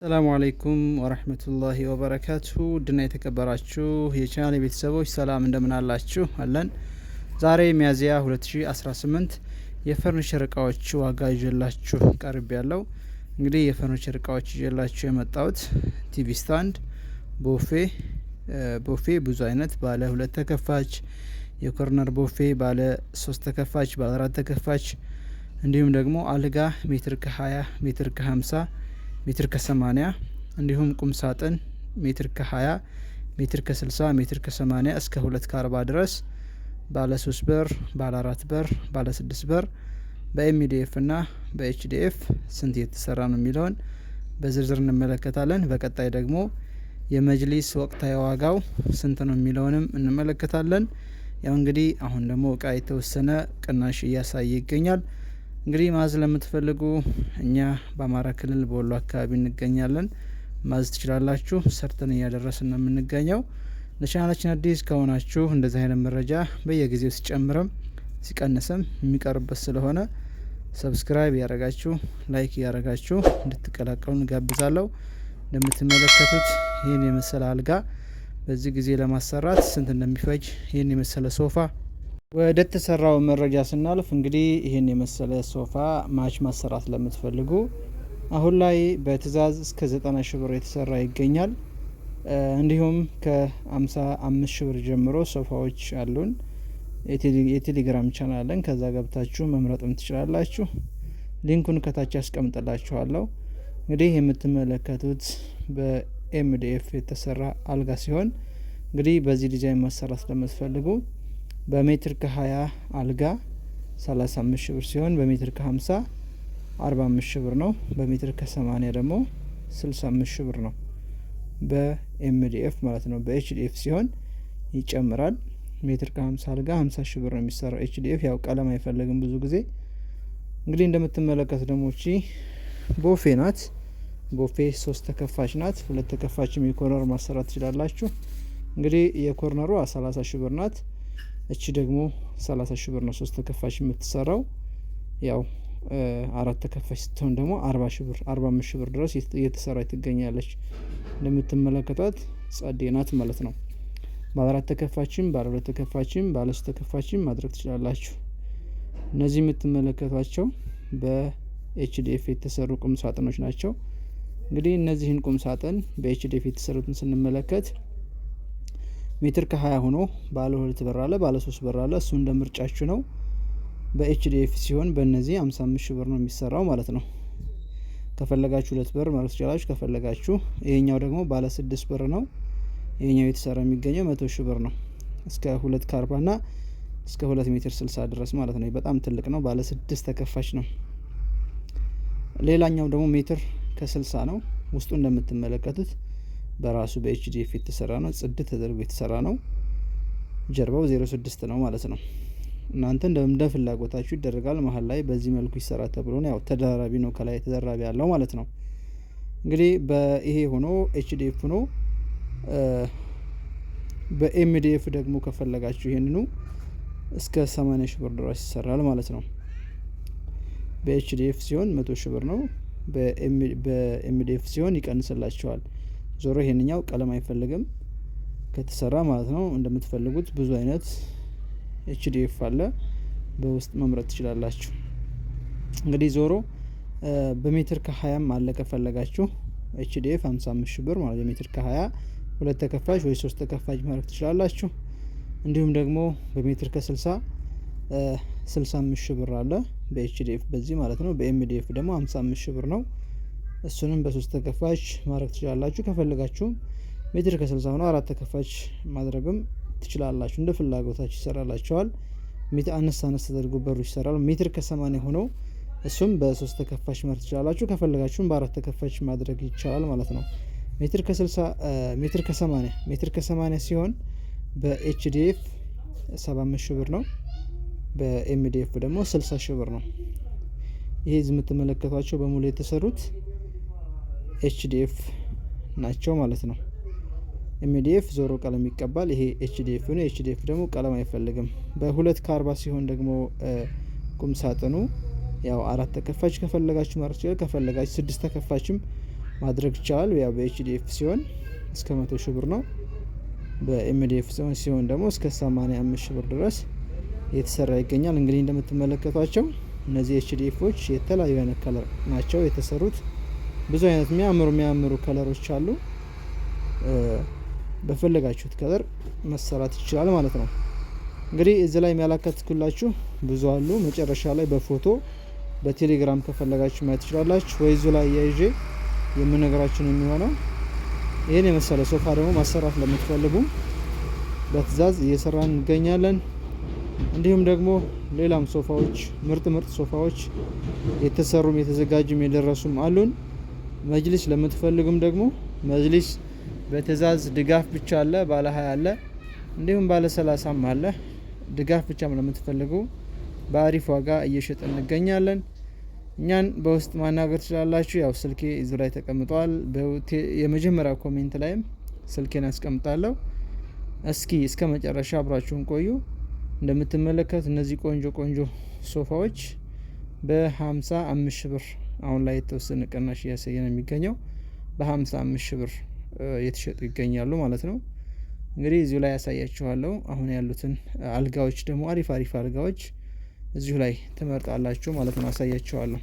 ሰላሙ አለይኩም ወረህመቱላሂ ወበረካቱ ድና የተከበራችሁ የቻናል ቤተሰቦች ሰላም እንደምን አላችሁ? አለን። ዛሬ ሚያዝያ 2018 የፈርኒቸር እቃዎች ዋጋ ይዤላችሁ ቀርብ ያለው። እንግዲህ የፈርኒቸር እቃዎች ይዤላችሁ የመጣሁት ቲቪ ስታንድ፣ ቦፌ ብዙ አይነት ባለ 2 ተከፋች፣ የኮርነር ቦፌ ባለ 3 ተከፋች፣ ባለ 4 ተከፋች፣ እንዲሁም ደግሞ አልጋ ሜትር ከ20 ሜትር ከ50 ሜትር ከ80 እንዲሁም ቁም ሳጥን ሜትር ከ20 ሜትር ከ60 ሜትር ከ80 እስከ 2 ከ40 ድረስ ባለ 3 በር ባለ 4 በር ባለ 6 በር በኤምዲኤፍ እና በኤችዲኤፍ ስንት የተሰራ ነው የሚለውን በዝርዝር እንመለከታለን። በቀጣይ ደግሞ የመጅሊስ ወቅታዊ ዋጋው ስንት ነው የሚለውንም እንመለከታለን። ያው እንግዲህ አሁን ደግሞ እቃ የተወሰነ ቅናሽ እያሳየ ይገኛል። እንግዲህ ማዝ ለምትፈልጉ እኛ በአማራ ክልል በወሎ አካባቢ እንገኛለን። ማዝ ትችላላችሁ። ሰርተን እያደረስን ነው የምንገኘው። ለቻናላችን አዲስ ከሆናችሁ እንደዚህ አይነት መረጃ በየጊዜው ሲጨምርም ሲቀንስም የሚቀርብበት ስለሆነ ሰብስክራይብ ያረጋችሁ ላይክ ያረጋችሁ እንድትቀላቀሉ እንጋብዛለሁ። እንደምትመለከቱት ይህን የመሰለ አልጋ በዚህ ጊዜ ለማሰራት ስንት እንደሚፈጅ፣ ይህን የመሰለ ሶፋ ወደ ተሰራው መረጃ ስናልፍ እንግዲህ ይህን የመሰለ ሶፋ ማች ማሰራት ለምትፈልጉ አሁን ላይ በትእዛዝ እስከ 90 ሺህ ብር የተሰራ ይገኛል። እንዲሁም ከ55 ሺህ ብር ጀምሮ ሶፋዎች አሉን። የቴሌግራም ቻናል አለን። ከዛ ገብታችሁ መምረጥም ትችላላችሁ። ሊንኩን ከታች አስቀምጥላችኋለሁ። እንግዲህ የምትመለከቱት በኤምዲኤፍ የተሰራ አልጋ ሲሆን እንግዲህ በዚህ ዲዛይን ማሰራት ለምትፈልጉ በሜትር ከ20 አልጋ 35 ሺህ ብር ሲሆን በሜትር ከ50 45 ሺህ ብር ነው። በሜትር ከ80 ደግሞ 65 ሺህ ብር ነው። በኤምዲኤፍ ማለት ነው። በኤችዲኤፍ ሲሆን ይጨምራል። ሜትር ከ50 አልጋ 50 ሺህ ብር ነው የሚሰራው። ኤችዲኤፍ ያው ቀለም አይፈልግም ብዙ ጊዜ። እንግዲህ እንደምትመለከቱ ደግሞ እቺ ቦፌ ናት። ቦፌ 3 ተከፋች ናት። 2 ተከፋችም የኮርነር ማሰራት ትችላላችሁ። እንግዲህ የኮርነሯ 30 ሺህ ብር ናት። እቺ ደግሞ 30 ሺህ ብር ነው 3 ተከፋች የምትሰራው። ያው 4 ተከፋች ስትሆን ደግሞ 40 ሺህ ብር 45 ሺህ ብር ድረስ እየተሰራች ትገኛለች። እንደምትመለከቷት ጸዴ ናት ማለት ነው። ባለ 4 ተከፋችም ባለ 2 ተከፋችም ባለ 3 ተከፋችም ማድረግ ትችላላችሁ። እነዚህ የምትመለከቷቸው በኤችዲኤፍ የተሰሩ ቁም ሳጥኖች ናቸው። እንግዲህ እነዚህን ቁም ሳጥን በኤችዲኤፍ የተሰሩትን ስንመለከት ሜትር ከ20 ሆኖ ባለ 2 በር አለ፣ ባለ 3 በር አለ። እሱ እንደ ምርጫችሁ ነው። በኤችዲኤፍ ሲሆን በእነዚህ 55 ሺህ ብር ነው የሚሰራው ማለት ነው። ከፈለጋችሁ 2 በር ማለት ትችላላችሁ። ከፈለጋችሁ ይሄኛው ደግሞ ባለ 6 በር ነው። ይሄኛው የተሰራ የሚገኘው 100 ሺህ ብር ነው። እስከ 2 ከ40 እና እስከ 2 ሜትር 60 ድረስ ማለት ነው። በጣም ትልቅ ነው። ባለ 6 ተከፋች ነው። ሌላኛው ደግሞ ሜትር ከ60 ነው። ውስጡ እንደምትመለከቱት በራሱ በኤችዲኤፍ የተሰራ ነው። ጽድት ተደርጎ የተሰራ ነው። ጀርባው 06 ነው ማለት ነው። እናንተ እንደ ፍላጎታችሁ ይደረጋል። መሀል ላይ በዚህ መልኩ ይሰራ ተብሎ ነው። ያው ተደራራቢ ነው፣ ከላይ ተደራራቢ ያለው ማለት ነው። እንግዲህ በይሄ ሆኖ ኤችዲኤፍ ሆኖ በኤምዲኤፍ ደግሞ ከፈለጋችሁ ይሄንኑ እስከ 80 ሺህ ብር ድረስ ይሰራል ማለት ነው። በኤችዲኤፍ ሲሆን 100 ሺህ ብር ነው። በኤምዲኤፍ ሲሆን ይቀንስላችኋል። ዞሮ ይሄንኛው ቀለም አይፈልግም ከተሰራ ማለት ነው። እንደምትፈልጉት ብዙ አይነት ኤችዲኤፍ አለ። በውስጥ መምረጥ ትችላላችሁ። እንግዲህ ዞሮ በሜትር ከ20 አለ ከፈለጋችሁ ኤችዲኤፍ 55 ሺህ ብር ማለት ሜትር ከ20 2 ተከፋች ወይ 3 ተከፋች ማድረግ ትችላላችሁ። እንዲሁም ደግሞ በሜትር ከ60 65 ሺህ ብር አለ በኤችዲኤፍ በዚህ ማለት ነው። በኤምዲኤፍ ደግሞ 55 ሺህ ብር ነው። እሱንም በ3 ተከፋች ማድረግ ትችላላችሁ። ከፈለጋችሁ ሜትር ከ60 ሆኖ 4 ተከፋች ማድረግም ትችላላችሁ። እንደ ፍላጎታችሁ ይሰራላችኋል። አነስ ተደርጎ በሩ ይሰራል። ሜትር ከ80 ሆኖ እሱም በ3 ተከፋች ማድረግ ትችላላችሁ። ከፈለጋችሁም በ4 ተከፋች ማድረግ ይቻላል ማለት ነው። ሜትር ከ60 ሜትር ከ80 ሲሆን በኤችዲኤፍ 75 ሺህ ብር ነው። በኤምዲኤፍ ደግሞ 60 ሺህ ብር ነው። ይሄ የምትመለከቷቸው በሙሉ የተሰሩት ኤችዲኤፍ ናቸው ማለት ነው። ኤምዲኤፍ ዞሮ ቀለም ይቀባል። ይሄ ኤችዲኤፍ ነው። ኤችዲኤፍ ደግሞ ቀለም አይፈልግም። በ2 ከ40 ሲሆን ደግሞ ቁም ሳጥኑ ያው 4 ተከፋች ከፈለጋችሁ ማድረግ ይችላል። ከፈለጋችሁ 6 ተከፋችም ማድረግ ይቻላል። ያው በኤችዲኤፍ ሲሆን እስከ 100 ሺህ ብር ነው። በኤምዲኤፍ ሲሆን ደግሞ እስከ 85 ሺህ ብር ድረስ የተሰራ ይገኛል። እንግዲህ እንደምትመለከቷቸው እነዚህ ኤችዲኤፎች የተለያዩ አይነት ከለር ናቸው የተሰሩት። ብዙ አይነት የሚያምሩ ከለሮች አሉ። በፈለጋችሁት ከለር መሰራት ይችላል ማለት ነው። እንግዲህ እዚህ ላይ የሚያላከትኩላችሁ ብዙ አሉ። መጨረሻ ላይ በፎቶ በቴሌግራም ከፈለጋችሁ ማየት ትችላላችሁ፣ ወይ እዚሁ ላይ ያይዤ የምነግራችሁ ነው የሚሆነው። ይህን የመሰለ ሶፋ ደግሞ ማሰራት ለምትፈልጉ በትዕዛዝ እየሰራን እንገኛለን። እንዲሁም ደግሞ ሌላም ሶፋዎች ምርጥ ሶፋዎች የተሰሩም የተዘጋጁም የደረሱም አሉን። መጅሊስ ለምትፈልጉም ደግሞ መጅሊስ በትዕዛዝ ድጋፍ ብቻ አለ፣ ባለ 20 አለ፣ እንዲሁም ባለ 30 አለ። ድጋፍ ብቻም ለምትፈልጉ በአሪፍ ዋጋ እየሸጠ እንገኛለን። እኛን በውስጥ ማናገር ትችላላችሁ። ያው ስልኬ እዚሁ ላይ ተቀምጧል። የመጀመሪያ ኮሜንት ላይም ስልኬን አስቀምጣለሁ። እስኪ እስከ መጨረሻ አብራችሁን ቆዩ። እንደምትመለከቱት እነዚህ ቆንጆ ሶፋዎች በ55 ሺህ ብር አሁን ላይ የተወሰነ ቅናሽ እያሳየ ነው የሚገኘው። በ55 ሺህ ብር የተሸጡ ይገኛሉ ማለት ነው። እንግዲህ እዚሁ ላይ ያሳያችኋለሁ። አሁን ያሉትን አልጋዎች ደግሞ አሪፍ አልጋዎች እዚሁ ላይ ትመርጣላችሁ ማለት ነው። አሳያችኋለሁ።